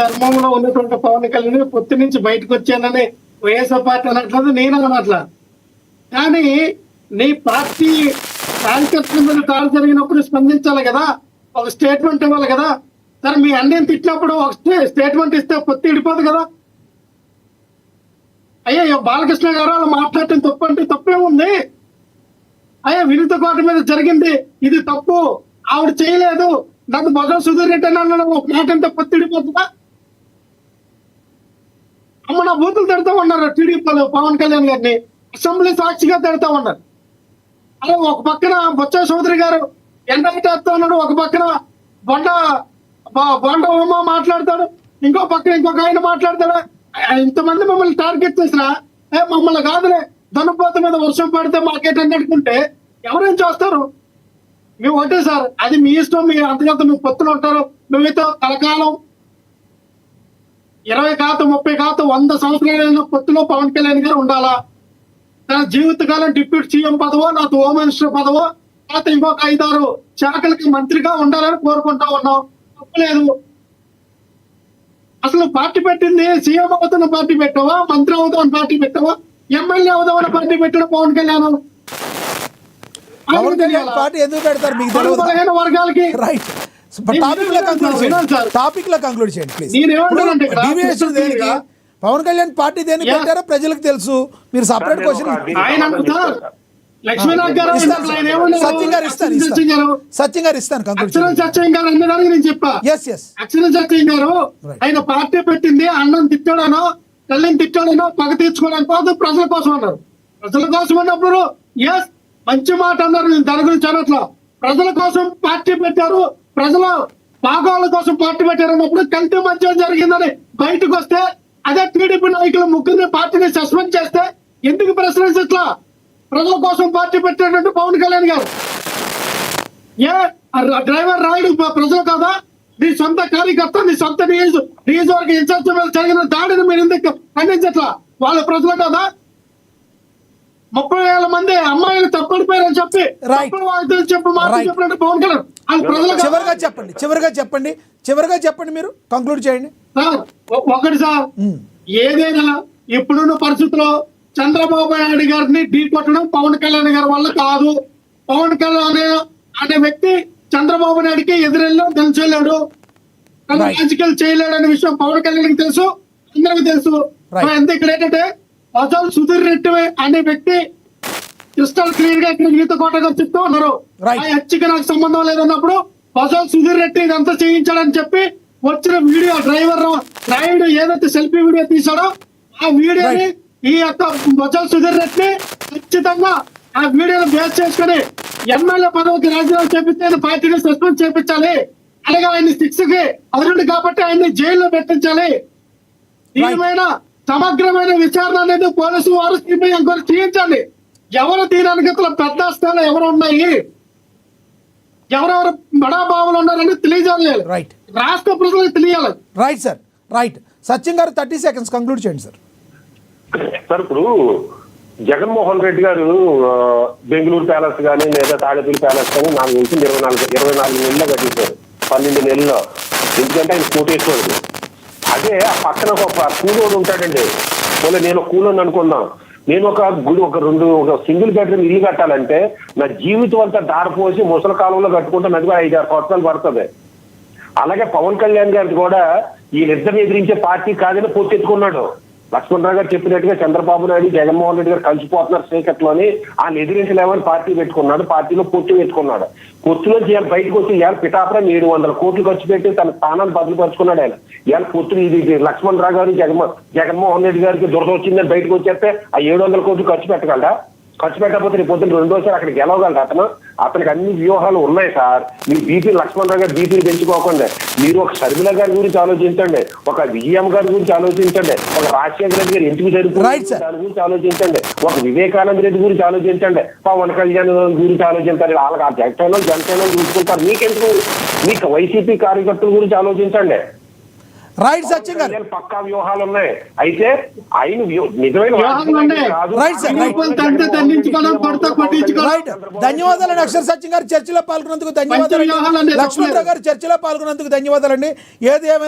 ధర్మంలో ఉన్నటువంటి పవన్ కళ్యాణ్ పొత్తు నుంచి బయటకు వచ్చానని వైఎస్ఆర్ పార్టీ అనట్లేదు, నేను అనట్లా. కానీ నీ పార్టీ కార్యకర్తల మీద దాడి జరిగినప్పుడు స్పందించాలి కదా, ఒక స్టేట్మెంట్ ఇవ్వాలి కదా. సరే మీ అన్నయ్యని తిట్టినప్పుడు ఒక స్టేట్మెంట్ ఇస్తే పొత్తు ఇడిపోదు కదా. అయ్యా బాలకృష్ణ గారు అలా మాట్లాడటం తప్పు అంటే తప్పేముంది? అయ్యా వినుత కోట మీద జరిగింది ఇది తప్పు, ఆవిడ చేయలేదు, నాకు బొగ్గ సుధీర్ రెడ్డి అన్న ఒక మాట అంటే పొత్తు ఇడిపోతుందా? అమ్మ నా బూతులు తిడతా ఉన్నారు టీడీపీలో పవన్ కళ్యాణ్ గారిని, అసెంబ్లీ సాక్షిగా తిడతా ఉన్నారు. అదే ఒక పక్కన బొత్స చౌదరి గారు ఎండగట్టేస్తా ఉన్నాడు, ఒక పక్కన బొండ ఉమా మాట్లాడతాడు, ఇంకో పక్కన ఇంకొక ఆయన మాట్లాడతాడు. ఇంతమంది మమ్మల్ని టార్గెట్ చేసినా మమ్మల్ని కాదులే, దున్నపోత మీద వర్షం పడితే మాకేంటని అనుకుంటే ఎవరేం చేస్తారు? మేము ఒకటే సార్, అది మీ ఇష్టం, మీ అంతకంత మీ పొత్తులు ఉంటారు, మేమైతే కలకాలం 20 కాదు 30 కాదు 100 సంవత్సరాలైన పొత్తులో పవన్ కళ్యాణ్ గారు ఉండాలా. తన జీవితకాలం డిప్యూటీ సీఎం పదవో, నాకు హోమ్ మినిస్టర్ పదవో, లేకపోతే ఇంకొక 5-6 శాఖలకి మంత్రిగా ఉండాలని కోరుకుంటా ఉన్నాం, తప్పలేదు. అసలు పార్టీ పెట్టింది సీఎం అవుతున్న పార్టీ పెట్టావా, మంత్రి అవుతామని పార్టీ పెట్టావా, ఎమ్మెల్యే అవుదామని పార్టీ పెట్టడం పవన్ కళ్యాణ్. పార్టీ ఎందుకు పెడతారు మీకు తెలియదు. 15 వర్గాలకి రైట్, టాపిక్ లో కంక్లూడ్ చేయండి ప్లీజ్. పవన్ కళ్యాణ్ పార్టీ దేనికి పెట్టారో ప్రజలకు తెలుసు, మీరు సపరేట్ క్వశ్చన్ సత్యం గారు ఇస్తాను సత్యం గారు అన్నదానికి నేను చెప్పా. సత్యం గారు ఆయన పార్టీ పెట్టింది అన్నం తిట్టాడనో తల్లిని తిట్టాడనో పగ తీర్చుకోవడానికి కాదు, ప్రజల కోసం అన్నారు. ప్రజల కోసం అన్నప్పుడు ఎస్ మంచి మాట అన్నారు, నేను దాని గురించి అనట్లా. ప్రజల కోసం పార్టీ పెట్టారు, ప్రజల భాగాల కోసం పార్టీ పెట్టారు అన్నప్పుడు కల్తీ మధ్య జరిగిందని బయటకు వస్తే, అదే టీడీపీ నాయకులు ముగ్గురిని పార్టీని సస్పెండ్ చేస్తే ఎందుకు ప్రశ్నించట్లా? ప్రజల కోసం పార్టీ పెట్టాడంటే పవన్ కళ్యాణ్ గారు డ్రైవర్ రాయుడు ప్రజలు కాదా? నీ సొంత కార్యకర్త, నీ సొంత నియోజకవర్గ ఇన్ఛార్జ్ మీద జరిగిన దాడిని మీరు ఎందుకు ఖండించట్లా? వాళ్ళ ప్రజలు కదా. 30,000 మంది అమ్మాయిలు తప్పడిపోయారని చెప్పి చెప్పినట్టు పవన్ కళ్యాణ్ చివరిగా చెప్పండి మీరు కంక్లూడ్ చేయండి. సార్ ఒకటి సార్, ఏదైనా ఇప్పుడున్న పరిస్థితుల్లో చంద్రబాబు నాయుడు గారిని ఢీ కొట్టడం పవన్ కళ్యాణ్ గారి వల్ల కాదు. పవన్ కళ్యాణ్ అనే వ్యక్తి చంద్రబాబు నాయుడికి ఎదురెళ్ళాడు, తెలిసేలేడు, రాజకీయాలు చేయలేడు అనే విషయం పవన్ కళ్యాణ్కి తెలుసు, అందరికి తెలుసు. ఎంత ఇక్కడ ఏంటంటే అసలు సుధీర్ రెడ్డి అనే వ్యక్తి క్రిస్టల్ క్లియర్ గా ఇక్కడ ఈత కోటగా చెప్తూ ఉన్నారు. ఆ హత్యకి నాకు సంబంధం లేదన్నప్పుడు అసలు సుధీర్ రెడ్డి ఇదంతా చేయించాడని చెప్పి వచ్చిన వీడియో డ్రైవర్ రాయుడు ఏదైతే సెల్ఫీ వీడియో తీసాడో ఆ వీడియోని ఈ యొక్క బొజ్జల సుధీర్ రెడ్డి ఖచ్చితంగా ఆ వీడియోను బేస్ చేసుకుని ఎమ్మెల్యే పదవికి రాజీనామా చేపించి పార్టీని సస్పెండ్ చేయించాలి. అలాగే ఆయన 6కి అర్హుడు కాబట్టి ఆయన్ని జైల్లో పెట్టించాలి. దీనిపైన సమగ్రమైన విచారణ అనేది పోలీసు వారు సిబిఐ ఎంక్వైరీ చేయించండి. ఎవరు దీని అనుగతలో పెద్ద స్థాయిలో ఎవరు ఉన్నాయి, ఎవరెవరు బడాబాబులు ఉన్నారని తెలియజేయాలి, రాష్ట్ర ప్రజలకు తెలియాలి. Right sir, right. సత్యం గారు 30 seconds కంక్లూడ్ చేయండి సార్. సార్ ఇప్పుడు జగన్మోహన్ రెడ్డి గారు బెంగళూరు ప్యాలెస్ కానీ లేదా తాడేపల్లి ప్యాలెస్ కానీ నాకు తెలిసి 24 నెలల్లో కట్టించారు, 12 నెలల్లో. ఎందుకంటే ఆయన కోటేశ్వరుడు. అదే ఆ పక్కన ఒక కూలోడు ఉంటాడండి, పోలే నేను కూలోని అనుకుందాం, నేను ఒక సింగిల్ బెడ్రూమ్ ఇల్లు కట్టాలంటే నా జీవితం అంతా దారిపోసి ముసలి కాలంలో కట్టుకుంటే నాకు 5-6 సంవత్సరాలు పడుతుంది. అలాగే పవన్ కళ్యాణ్ గారికి కూడా వీళ్ళిద్దరిని ఎదిరించే పార్టీ కాదని పొత్తెత్తుకున్నాడు. లక్ష్మణరావు గారు చెప్పినట్టుగా చంద్రబాబు నాయుడు జగన్మోహన్ రెడ్డి గారు కలిసిపోతున్నారు చీకట్లోని, ఆయన ఎదిరించలేమని పార్టీ పెట్టుకున్నాడు, పార్టీలో పొత్తు పెట్టుకున్నాడు. పొత్తులోంచి ఇవాళ బయటకు వచ్చి ఇవాళ పిఠాపురం 700 కోట్లు ఖర్చు పెట్టి తన స్థానాన్ని బదులుపరుచుకున్నాడు. ఆయన ఇవాళ పొత్తులు ఇది లక్ష్మణరావు గారు జగన్మోహన్ రెడ్డి గారికి దురద వచ్చిందని బయటకు వచ్చేస్తే ఆ 700 కోట్లు ఖర్చు పెట్టగలరా? ఖర్చు పెట్టకపోతే రేపు పొద్దున్న రెండోసారి అక్కడ గెలవగలరు. అతనికి అన్ని వ్యూహాలు ఉన్నాయి సార్. మీరు బీపీ లక్ష్మణరావు గారు బీపీని పెంచుకోకండి. మీరు ఒక షర్మిల గారి గురించి ఆలోచించండి, ఒక విజయమ్మ గారి గురించి ఆలోచించండి, ఒక రాజశేఖర రెడ్డి గారు ఎందుకు జరుగుతుంది దాని గురించి ఆలోచించండి, ఒక వివేకానంద రెడ్డి గురించి ఆలోచించండి, పవన్ కళ్యాణ్ గురించి ఆలోచించండి. వాళ్ళకి ఆ జనసేన చూసుకుంటారు. మీకెందుకు? మీకు వైసీపీ కార్యకర్తల గురించి ఆలోచించండి. రైట్ సత్యం గారు, పక్కా వ్యూహాలు ఉన్నాయి. అయితే ఆయన నిజమైన ధన్యవాదాలండి. అక్షర సత్యం గారు చర్చలో పాల్గొన్నందుకు ధన్యవాదాలు. లక్ష్మణరావు గారు చర్చలో పాల్గొన్నందుకు ధన్యవాదాలండి. ఏది ఏమైనా